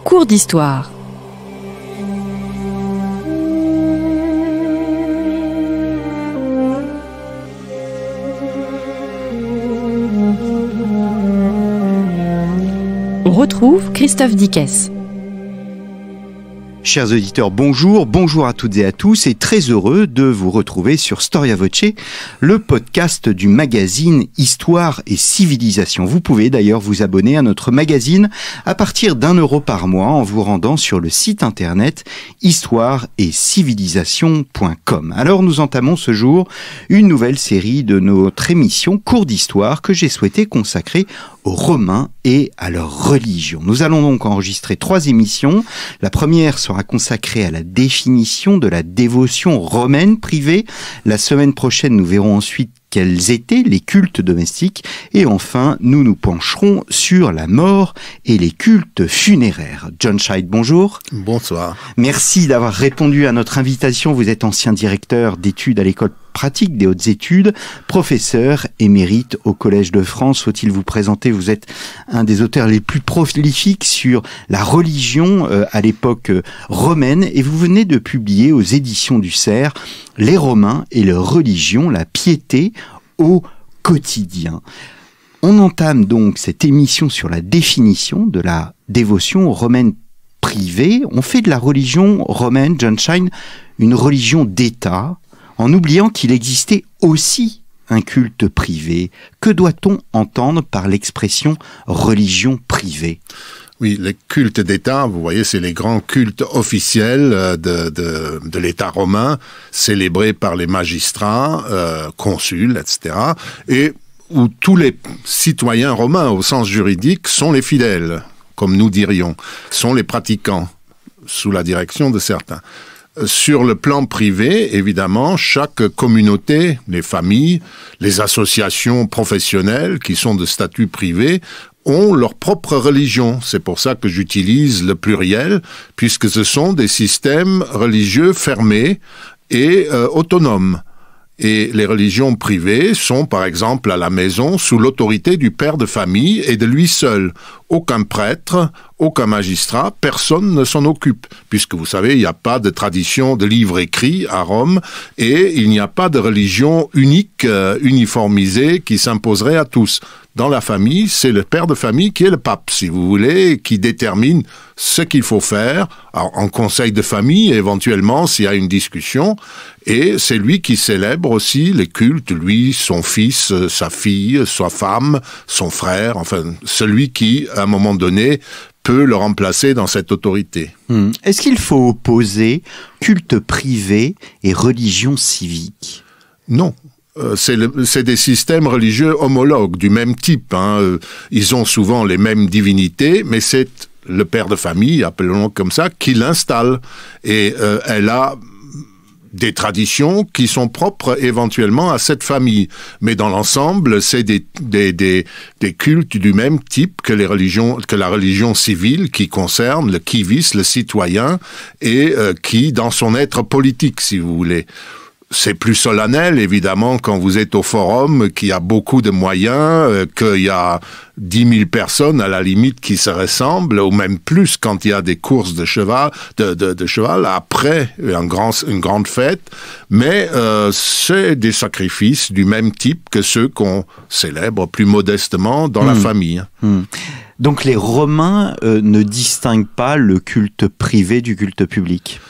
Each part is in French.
Cours d'histoire. On retrouve Christophe Dickès. Chers auditeurs, bonjour à toutes et à tous et très heureux de vous retrouver sur Storia Voce, le podcast du magazine Histoire et Civilisation. Vous pouvez d'ailleurs vous abonner à notre magazine à partir d'€1 par mois en vous rendant sur le site internet histoireetcivilisation.com. Alors nous entamons ce jour une nouvelle série de notre émission Cours d'Histoire que j'ai souhaité consacrer aux Romains et à leur religion. Nous allons donc enregistrer 3 émissions. La première sera consacrée à la définition de la dévotion romaine privée. La semaine prochaine, nous verrons ensuite quels étaient les cultes domestiques. Et enfin, nous nous pencherons sur la mort et les cultes funéraires. John Scheid, bonjour. Bonsoir. Merci d'avoir répondu à notre invitation. Vous êtes ancien directeur d'études à l'école pratique des hautes études, professeur émérite au Collège de France. Faut-il vous présenter? Vous êtes un des auteurs les plus prolifiques sur la religion à l'époque romaine et vous venez de publier aux éditions du Cerf Les Romains et leur religion, la piété au quotidien. On entame donc cette émission sur la définition de la dévotion romaine privée. On fait de la religion romaine, John Scheid, une religion d'État, en oubliant qu'il existait aussi un culte privé. Que doit-on entendre par l'expression religion privée? Oui, les cultes d'État, vous voyez, c'est les grands cultes officiels de l'État romain, célébrés par les magistrats, consuls, etc., et où tous les citoyens romains, au sens juridique, sont les fidèles, comme nous dirions, sont les pratiquants, sous la direction de certains. Sur le plan privé, évidemment, chaque communauté, les familles, les associations professionnelles qui sont de statut privé ont leur propre religion. C'est pour ça que j'utilise le pluriel, puisque ce sont des systèmes religieux fermés et autonomes. Et les religions privées sont, par exemple, à la maison, sous l'autorité du père de famille et de lui seul. Aucun prêtre, aucun magistrat, personne ne s'en occupe. Puisque vous savez, il n'y a pas de tradition de livre écrit à Rome et il n'y a pas de religion unique, uniformisée qui s'imposerait à tous. Dans la famille, c'est le père de famille qui est le pape, si vous voulez, qui détermine ce qu'il faut faire, en conseil de famille, éventuellement, s'il y a une discussion, et c'est lui qui célèbre aussi les cultes, lui, son fils, sa fille, sa femme, son frère, enfin, celui qui, à un moment donné, peut le remplacer dans cette autorité. Est-ce qu'il faut opposer culte privé et religion civique? Non. C'est des systèmes religieux homologues, du même type. Ils ont souvent les mêmes divinités, mais c'est le père de famille, appelons-le comme ça, qui l'installe. Et elle a des traditions qui sont propres éventuellement à cette famille. Mais dans l'ensemble, c'est des cultes du même type que la religion civile qui concerne le qui-vis, le citoyen, et qui, dans son être politique, si vous voulez. C'est plus solennel, évidemment, quand vous êtes au forum, qu'il y a beaucoup de moyens, qu'il y a 10 000 personnes, à la limite, qui se ressemblent, ou même plus quand il y a des courses de cheval, après une grande fête. Mais c'est des sacrifices du même type que ceux qu'on célèbre plus modestement dans la famille. Donc les Romains ne distinguent pas le culte privé du culte public?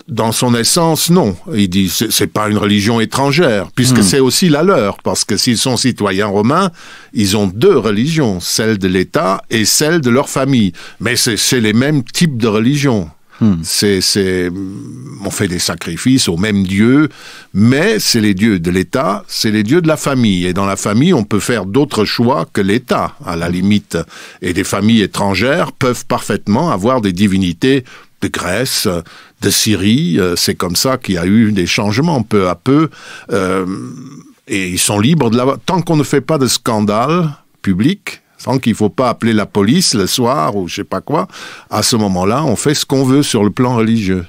Dans son essence, non. Il dit c'est pas une religion étrangère, puisque c'est aussi la leur, parce que s'ils sont citoyens romains, ils ont 2 religions, celle de l'État et celle de leur famille. Mais c'est les mêmes types de religions. On fait des sacrifices aux mêmes dieux, mais c'est les dieux de l'État, c'est les dieux de la famille. Et dans la famille, on peut faire d'autres choix que l'État, à la limite. Et des familles étrangères peuvent parfaitement avoir des divinités de Grèce, de Syrie. C'est comme ça qu'il y a eu des changements peu à peu. Et ils sont libres tant qu'on ne fait pas de scandale public, tant qu'il ne faut pas appeler la police le soir ou je sais pas quoi, à ce moment-là, on fait ce qu'on veut sur le plan religieux.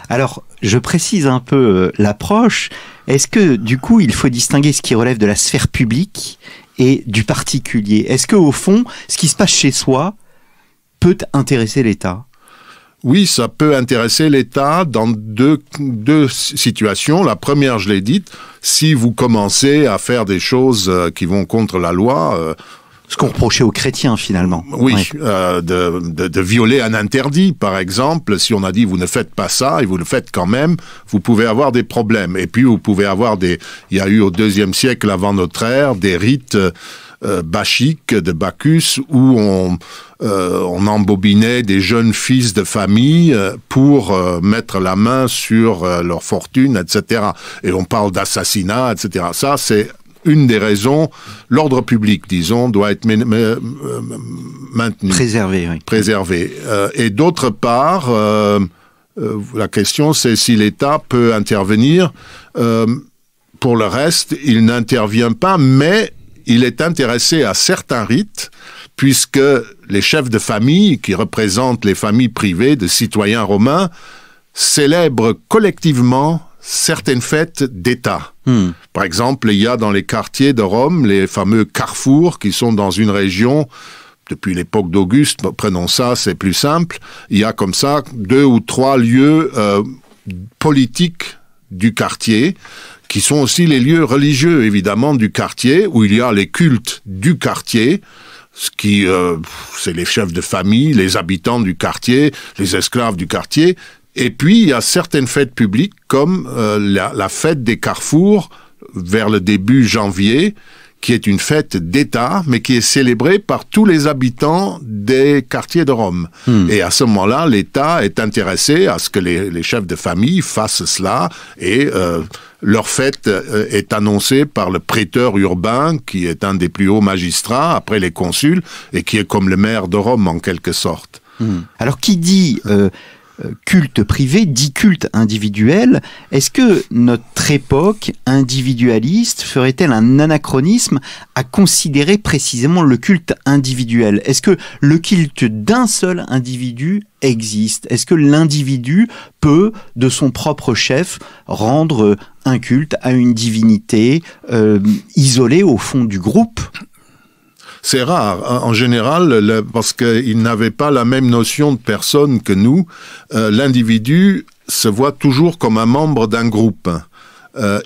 Alors, je précise un peu l'approche. Est-ce que, du coup, il faut distinguer ce qui relève de la sphère publique et du particulier? Est-ce que, au fond, ce qui se passe chez soi peut intéresser l'État? Oui, ça peut intéresser l'État dans deux situations. La première, je l'ai dite, si vous commencez à faire des choses qui vont contre la loi... ce qu'on reprochait aux chrétiens, finalement. Oui, ouais. De violer un interdit, par exemple. Si on a dit, vous ne faites pas ça, et vous le faites quand même, vous pouvez avoir des problèmes. Et puis, vous pouvez avoir il y a eu au IIe siècle avant notre ère, des rites bachiques de Bacchus, où on embobinait des jeunes fils de famille pour mettre la main sur leur fortune, etc. Et on parle d'assassinat, etc. Ça, c'est une des raisons. L'ordre public, disons, doit être maintenu. Préservé, oui. Préservé. Et d'autre part, la question, c'est si l'État peut intervenir. Pour le reste, il n'intervient pas, mais il est intéressé à certains rites, puisque les chefs de famille, qui représentent les familles privées de citoyens romains, célèbrent collectivement certaines fêtes d'État. Par exemple, il y a dans les quartiers de Rome les fameux carrefours qui sont dans une région, depuis l'époque d'Auguste, prenons ça, c'est plus simple, il y a comme ça 2 ou 3 lieux politiques du quartier, qui sont aussi les lieux religieux, évidemment, du quartier, où il y a les cultes du quartier, ce qui, c'est les chefs de famille, les habitants du quartier, les esclaves du quartier. Et puis, il y a certaines fêtes publiques, comme la fête des carrefours, vers le début janvier, qui est une fête d'État, mais qui est célébrée par tous les habitants des quartiers de Rome. Et à ce moment-là, l'État est intéressé à ce que les chefs de famille fassent cela, et leur fête est annoncée par le préteur urbain, qui est un des plus hauts magistrats, après les consuls, et qui est comme le maire de Rome, en quelque sorte. Alors, qui dit... culte privé dit culte individuel. Est-ce que notre époque individualiste ferait-elle un anachronisme à considérer précisément le culte individuel? Est-ce que le culte d'un seul individu existe? Est-ce que l'individu peut, de son propre chef, rendre un culte à une divinité isolée au fond du groupe? C'est rare, en général, parce qu'ils n'avaient pas la même notion de personne que nous. L'individu se voit toujours comme un membre d'un groupe.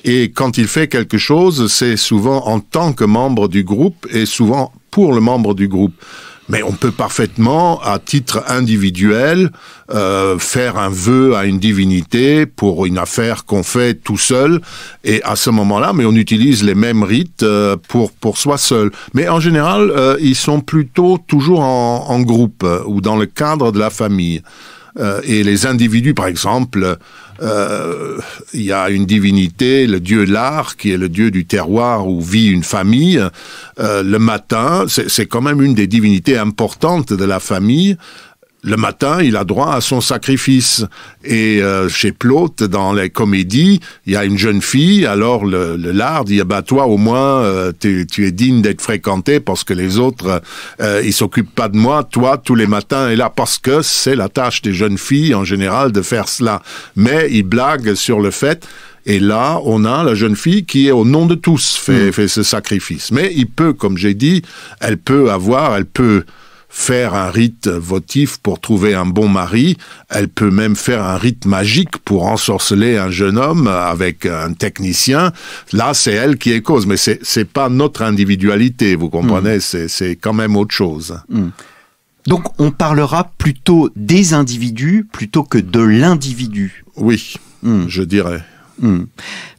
Et quand il fait quelque chose, c'est souvent en tant que membre du groupe et souvent pour le membre du groupe. Mais on peut parfaitement, à titre individuel, faire un vœu à une divinité pour une affaire qu'on fait tout seul. Et à ce moment-là, mais on utilise les mêmes rites pour soi seul. Mais en général, ils sont plutôt toujours en groupe ou dans le cadre de la famille. Et les individus, par exemple, il y a une divinité, le dieu Lar, qui est le dieu du terroir où vit une famille. Le matin, c'est quand même une des divinités importantes de la famille. Le matin, il a droit à son sacrifice. Et chez Plaute, dans les comédies, il y a une jeune fille, alors le lard dit, bah toi au moins, tu es digne d'être fréquenté parce que les autres, ils s'occupent pas de moi. Toi, tous les matins, est là parce que c'est la tâche des jeunes filles, en général, de faire cela. Mais il blague sur le fait... Et là, on a la jeune fille qui, au nom de tous, fait ce sacrifice. Mais il peut, comme j'ai dit, elle peut faire un rite votif pour trouver un bon mari. Elle peut même faire un rite magique pour ensorceler un jeune homme avec un technicien. Là, c'est elle qui est cause. Mais c'est pas notre individualité, vous comprenez? C'est quand même autre chose. Donc, on parlera plutôt des individus plutôt que de l'individu. Oui, je dirais.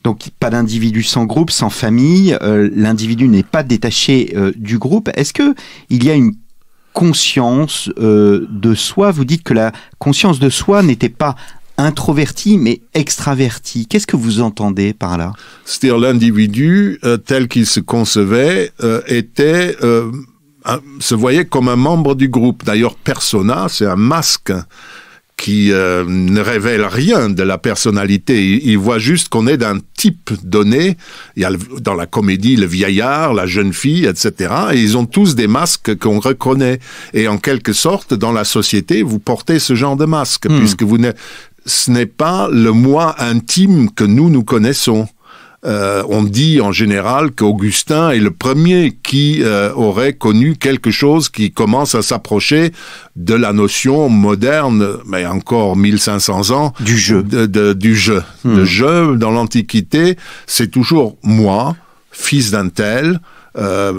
Donc pas d'individu sans groupe, sans famille, l'individu n'est pas détaché du groupe. Est-ce que il y a une conscience de soi? Vous dites que la conscience de soi n'était pas introvertie mais extravertie. Qu'est-ce que vous entendez par là? C'est-à-dire l'individu tel qu'il se concevait se voyait comme un membre du groupe. D'ailleurs, persona, c'est un masque qui ne révèle rien de la personnalité. Il voit juste qu'on est d'un type donné. Il y a dans la comédie le vieillard, la jeune fille, etc. Et ils ont tous des masques qu'on reconnaît. Et en quelque sorte, dans la société, vous portez ce genre de masque, puisque ce n'est pas le moi intime que nous connaissons. On dit en général qu'Augustin est le premier qui aurait connu quelque chose qui commence à s'approcher de la notion moderne, mais encore 1500 ans, du jeu. Du jeu. Le jeu, dans l'Antiquité, c'est toujours moi, fils d'un tel,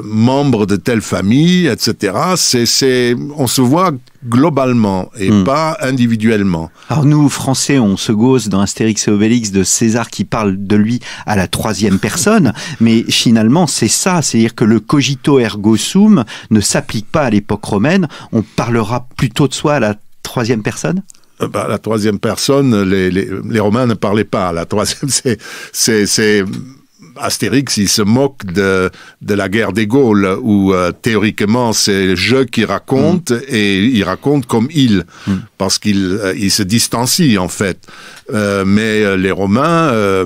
membre de telle famille, etc. On se voit globalement et pas individuellement. Alors nous, Français, on se gausse dans Astérix et Obélix de César qui parle de lui à la troisième personne, mais finalement c'est ça, c'est-à-dire que le cogito ergo sum ne s'applique pas à l'époque romaine, on parlera plutôt de soi à la troisième personne ? La troisième personne, les Romains ne parlaient pas. La troisième, c'est Astérix, il se moque de la guerre des Gaules, où théoriquement c'est je qui raconte, et il raconte comme il, parce qu'il se distancie en fait. Mais les Romains,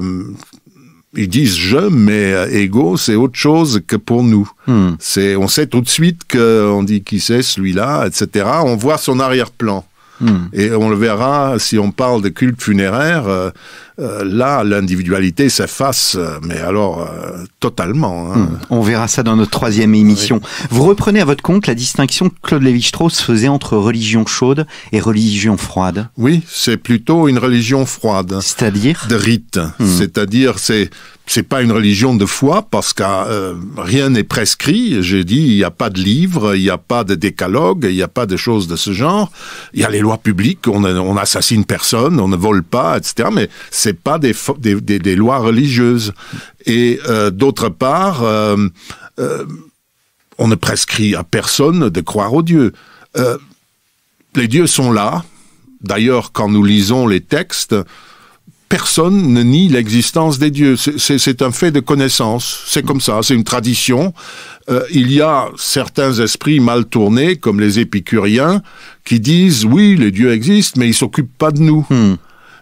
ils disent je, mais ego, c'est autre chose que pour nous. On sait tout de suite qu'on dit qui c'est celui-là, etc. On voit son arrière-plan. Et on le verra si on parle de culte funéraire, là l'individualité s'efface, mais alors totalement. Hein. On verra ça dans notre troisième émission. Oui. Vous reprenez à votre compte la distinction que Claude Lévi-Strauss faisait entre religion chaude et religion froide. Oui, c'est plutôt une religion froide. C'est-à-dire ? De rite. C'est-à-dire, c'est pas une religion de foi parce que rien n'est prescrit. J'ai dit, il n'y a pas de livre, il n'y a pas de décalogue, il n'y a pas de choses de ce genre. Il y a les lois publiques, on assassine personne, on ne vole pas, etc. Mais c'est pas des lois religieuses. Et d'autre part, on ne prescrit à personne de croire aux dieux. Les dieux sont là. D'ailleurs, quand nous lisons les textes, personne ne nie l'existence des dieux. C'est un fait de connaissance. C'est comme ça, c'est une tradition. Il y a certains esprits mal tournés, comme les épicuriens, qui disent, oui, les dieux existent, mais ils s'occupent pas de nous.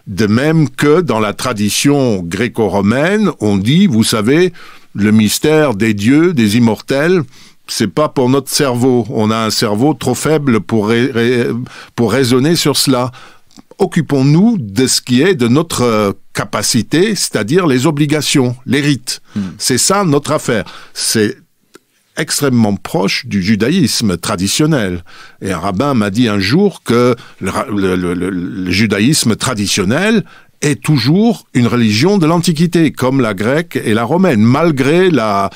De même que dans la tradition gréco-romaine, on dit, vous savez, le mystère des dieux, des immortels, c'est pas pour notre cerveau. On a un cerveau trop faible pour raisonner sur cela. Occupons-nous de ce qui est de notre capacité, c'est-à-dire les obligations, les rites. C'est ça notre affaire. C'est extrêmement proche du judaïsme traditionnel. Et un rabbin m'a dit un jour que le judaïsme traditionnel est toujours une religion de l'Antiquité, comme la grecque et la romaine. Malgré la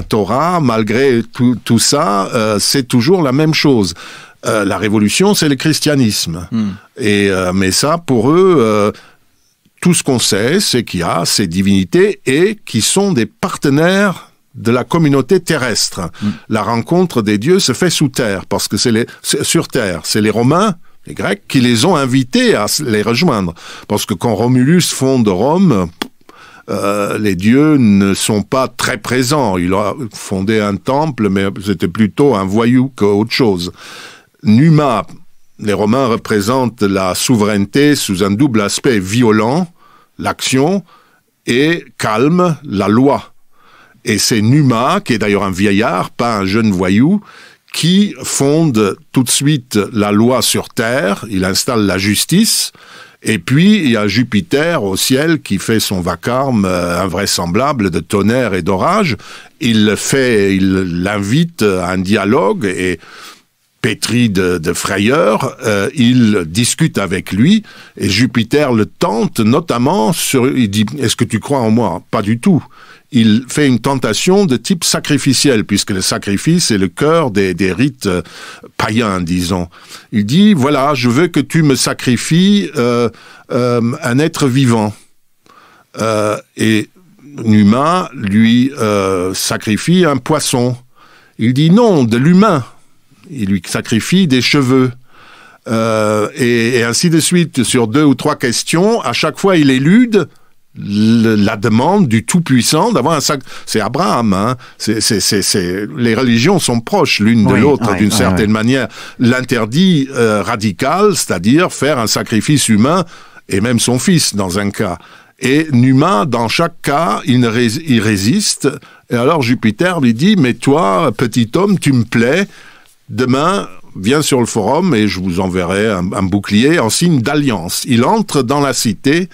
Torah, malgré tout ça, c'est toujours la même chose. La révolution, c'est le christianisme. Mais ça, pour eux, tout ce qu'on sait, c'est qu'il y a ces divinités et qui sont des partenaires de la communauté terrestre. La rencontre des dieux se fait sous terre, parce que c'est sur terre. C'est les Romains, les Grecs, qui les ont invités à les rejoindre. Parce que quand Romulus fonde Rome, les dieux ne sont pas très présents. Il a fondé un temple, mais c'était plutôt un voyou qu'autre chose. Numa, les Romains représentent la souveraineté sous un double aspect violent, l'action, et calme, la loi. Et c'est Numa, qui est d'ailleurs un vieillard, pas un jeune voyou, qui fonde tout de suite la loi sur terre, il installe la justice, et puis il y a Jupiter au ciel qui fait son vacarme invraisemblable de tonnerre et d'orage. Il l'invite à un dialogue et pétri de frayeur, il discute avec lui et Jupiter le tente notamment il dit « Est-ce que tu crois en moi ?» Pas du tout. Il fait une tentation de type sacrificiel, puisque le sacrifice est le cœur des rites païens, disons. Il dit, voilà, je veux que tu me sacrifies un être vivant. Et Numa lui sacrifie un poisson. Il dit non, de l'humain. Il lui sacrifie des cheveux. Et ainsi de suite, sur 2 ou 3 questions, à chaque fois il élude la demande du Tout-Puissant d'avoir un sac. C'est Abraham, hein. Les religions sont proches l'une de l'autre d'une certaine manière. L'interdit radical, c'est-à-dire faire un sacrifice humain, et même son fils dans un cas. Et Numa, dans chaque cas, il résiste. Et alors Jupiter lui dit, mais toi, petit homme, tu me plais. Demain, viens sur le forum et je vous enverrai un bouclier en signe d'alliance. Il entre dans la cité,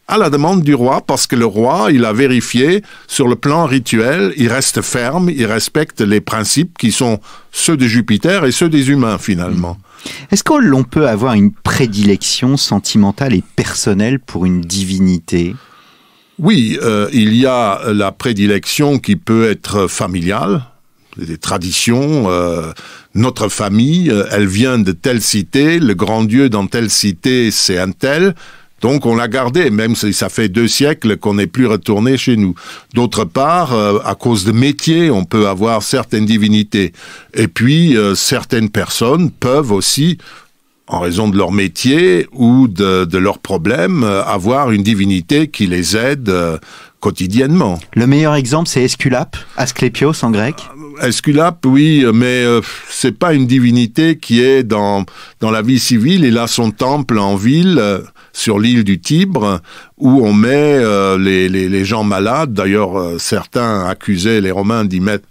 à la demande du roi, parce que le roi, il a vérifié sur le plan rituel, il reste ferme, il respecte les principes qui sont ceux de Jupiter et ceux des humains finalement. Est-ce que l'on peut avoir une prédilection sentimentale et personnelle pour une divinité ? Oui, il y a la prédilection qui peut être familiale, des traditions. Notre famille, elle vient de telle cité, le grand dieu dans telle cité, c'est un tel. Donc on l'a gardé, même si ça fait 2 siècles qu'on n'est plus retourné chez nous. D'autre part, à cause de métier, on peut avoir certaines divinités. Et puis, certaines personnes peuvent aussi, en raison de leur métier ou de leurs problèmes, avoir une divinité qui les aide quotidiennement. Le meilleur exemple, c'est Esculape, Asclépios en grec. Esculape, oui, mais c'est pas une divinité qui est dans la vie civile. Il a son temple en ville, sur l'île du Tibre, où on met les gens malades. D'ailleurs, certains accusaient les Romains d'y mettre,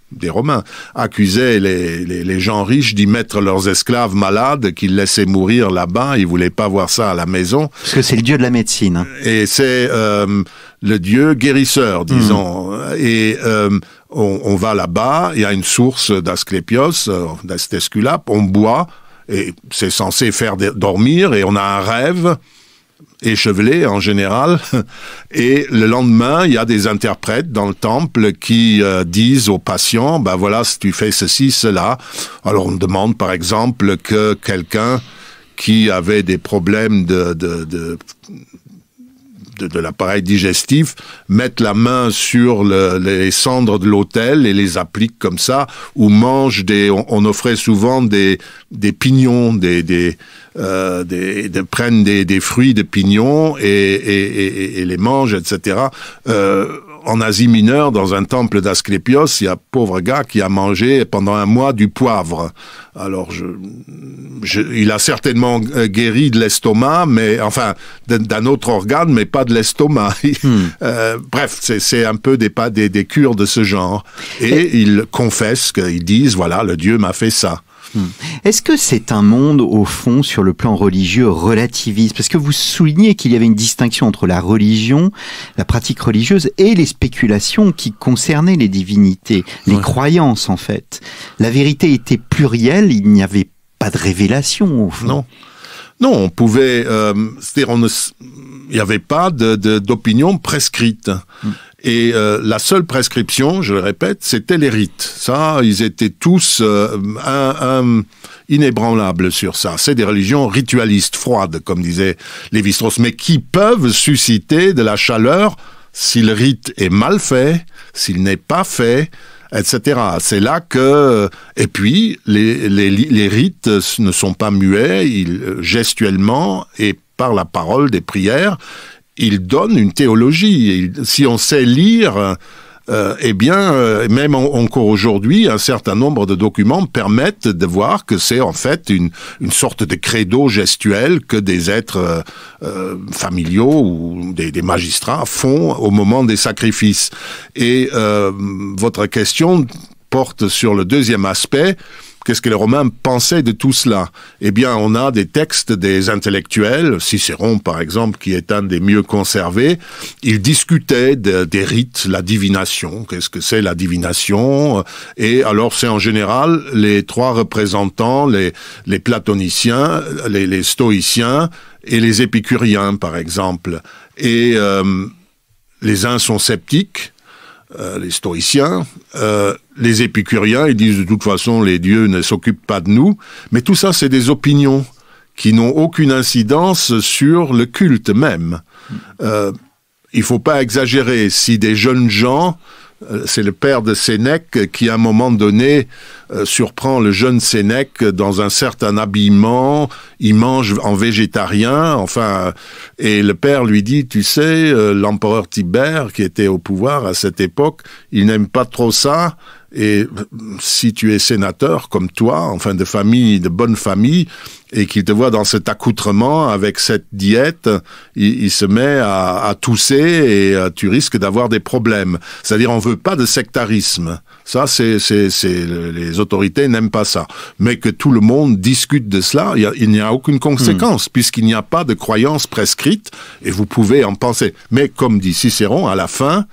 accusaient les gens riches d'y mettre leurs esclaves malades qu'ils laissaient mourir là-bas. Ils voulaient pas voir ça à la maison. Parce que c'est le dieu de la médecine. Et c'est le dieu guérisseur, disons. Et on va là-bas, il y a une source d'Asclépios, d'Esculape, on boit, et c'est censé faire dormir, et on a un rêve échevelé en général, et le lendemain, il y a des interprètes dans le temple qui disent aux patients, ben voilà, si tu fais ceci, cela. Alors on demande par exemple que quelqu'un qui avait des problèmes de l'appareil digestif, mettre la main sur les cendres de l'autel et les applique comme ça, ou mange on offrait souvent des pignons, prennent des fruits de pignons et les mange, etc. En Asie mineure, dans un temple d'Asclépios, il y a un pauvre gars qui a mangé pendant 1 mois du poivre. Alors, il a certainement guéri de l'estomac, mais enfin, d'un autre organe, mais pas de l'estomac. Bref, c'est un peu des cures de ce genre. Et ils confessent, qu'ils disent, voilà, le Dieu m'a fait ça. Est-ce que c'est un monde, au fond, sur le plan religieux, relativiste ? Parce que vous soulignez qu'il y avait une distinction entre la religion, la pratique religieuse, et les spéculations qui concernaient les divinités, les croyances, en fait. La vérité était plurielle, il n'y avait pas de révélation, au fond. Non, on pouvait... c'est-à-dire, il n'y avait pas d'opinion prescrite. Et la seule prescription, je le répète, c'était les rites. Ça, ils étaient tous inébranlables sur ça. C'est des religions ritualistes, froides, comme disait Lévi-Strauss, mais qui peuvent susciter de la chaleur si le rite est mal fait, s'il n'est pas fait, etc. C'est là que... Et puis, les rites ne sont pas muets, gestuellement et par la parole des prières, il donne une théologie. Si on sait lire, même encore aujourd'hui, un certain nombre de documents permettent de voir que c'est en fait une sorte de credo gestuel que des êtres familiaux ou des magistrats font au moment des sacrifices. Et votre question porte sur le deuxième aspect. Qu'est-ce que les Romains pensaient de tout cela ? Eh bien, on a des textes des intellectuels, Cicéron par exemple, qui est un des mieux conservés. Il discutait des rites, la divination. Qu'est-ce que c'est la divination ? Et alors, c'est en général les 3 représentants, les platoniciens, les stoïciens et les épicuriens, par exemple. Et les uns sont sceptiques, les stoïciens, les épicuriens, ils disent de toute façon les dieux ne s'occupent pas de nous, mais tout ça c'est des opinions qui n'ont aucune incidence sur le culte même. Il faut pas exagérer. Si des jeunes gens, c'est le père de Sénèque qui à un moment donné surprend le jeune Sénèque dans un certain habillement, il mange en végétarien, enfin, et le père lui dit, tu sais, l'empereur Tibère qui était au pouvoir à cette époque, il n'aime pas trop ça, Et si tu es sénateur comme toi, enfin de bonne famille, et qu'il te voit dans cet accoutrement avec cette diète, il se met à tousser et tu risques d'avoir des problèmes. C'est-à-dire, on veut pas de sectarisme. Ça, les autorités n'aiment pas ça. Mais que tout le monde discute de cela, il n'y a aucune conséquence, puisqu'il n'y a pas de croyance prescrite, et vous pouvez en penser. Mais comme dit Cicéron, à la fin,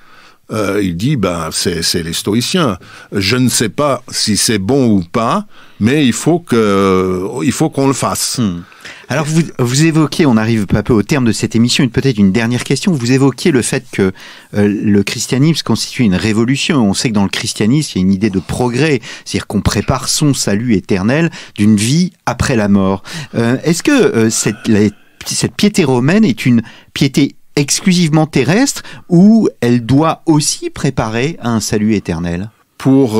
il dit, c'est les stoïciens. Je ne sais pas si c'est bon ou pas, mais il faut qu'on le fasse. Alors vous évoquez, on arrive peu à peu au terme de cette émission, peut-être une dernière question. Vous évoquiez le fait que le christianisme constitue une révolution. On sait que dans le christianisme, il y a une idée de progrès, c'est-à-dire qu'on prépare son salut éternel d'une vie après la mort. Est-ce que cette piété romaine est une piété exclusivement terrestre ou elle doit aussi préparer à un salut éternel? Pour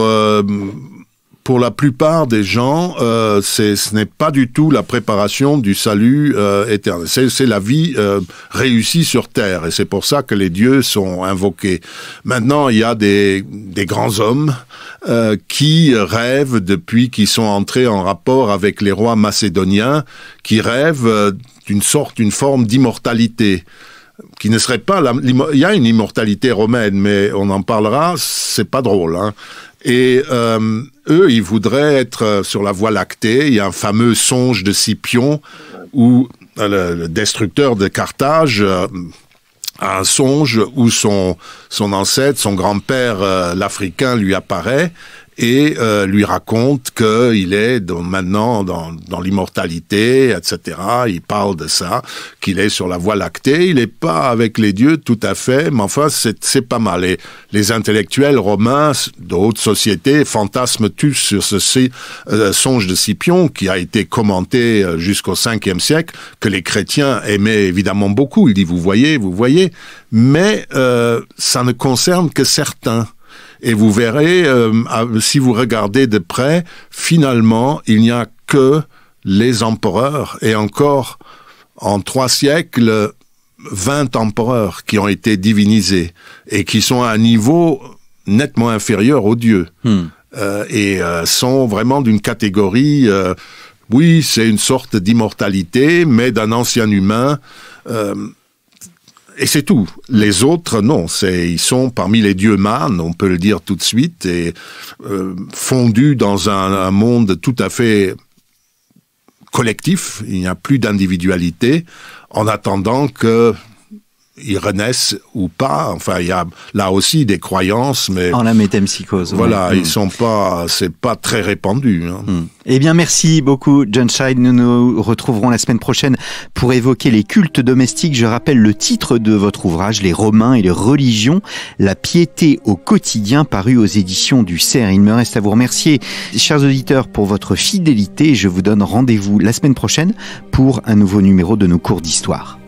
la plupart des gens, ce n'est pas du tout la préparation du salut éternel. C'est la vie réussie sur terre, et c'est pour ça que les dieux sont invoqués. Maintenant, il y a des grands hommes qui rêvent, depuis qu'ils sont entrés en rapport avec les rois macédoniens, qui rêvent d'une forme d'immortalité, qui ne serait pas il y a une immortalité romaine, mais on en parlera, c'est pas drôle, hein. Et eux, ils voudraient être sur la Voie lactée. Il y a un fameux songe de Scipion où le destructeur de Carthage a un songe où son ancêtre, son grand-père l'Africain, lui apparaît et lui raconte qu'il est maintenant dans l'immortalité, etc. Il parle de ça, qu'il est sur la Voie lactée. Il n'est pas avec les dieux tout à fait, mais enfin, c'est pas mal. Et les intellectuels romains de haute société fantasment tous sur ce songe de Scipion, qui a été commenté jusqu'au 5e siècle, que les chrétiens aimaient évidemment beaucoup. Il dit, vous voyez, mais ça ne concerne que certains. Et vous verrez, si vous regardez de près, finalement, il n'y a que les empereurs, et encore, en 3 siècles, 20 empereurs qui ont été divinisés, et qui sont à un niveau nettement inférieur aux dieux, et sont vraiment d'une catégorie, oui, c'est une sorte d'immortalité, mais d'un ancien humain, et c'est tout. Les autres, non. Ils sont parmi les dieux mânes, on peut le dire tout de suite, et fondus dans un monde tout à fait collectif. Il n'y a plus d'individualité, en attendant qu'ils renaissent ou pas. Enfin, il y a là aussi des croyances, mais en la métempsychose. Voilà, c'est pas très répandu. Hein. Eh bien, merci beaucoup, John Scheid. Nous nous retrouverons la semaine prochaine pour évoquer les cultes domestiques. Je rappelle le titre de votre ouvrage, Les Romains et les religions, la piété au quotidien, paru aux éditions du Cerf. Il me reste à vous remercier, chers auditeurs, pour votre fidélité. Je vous donne rendez-vous la semaine prochaine pour un nouveau numéro de nos cours d'histoire.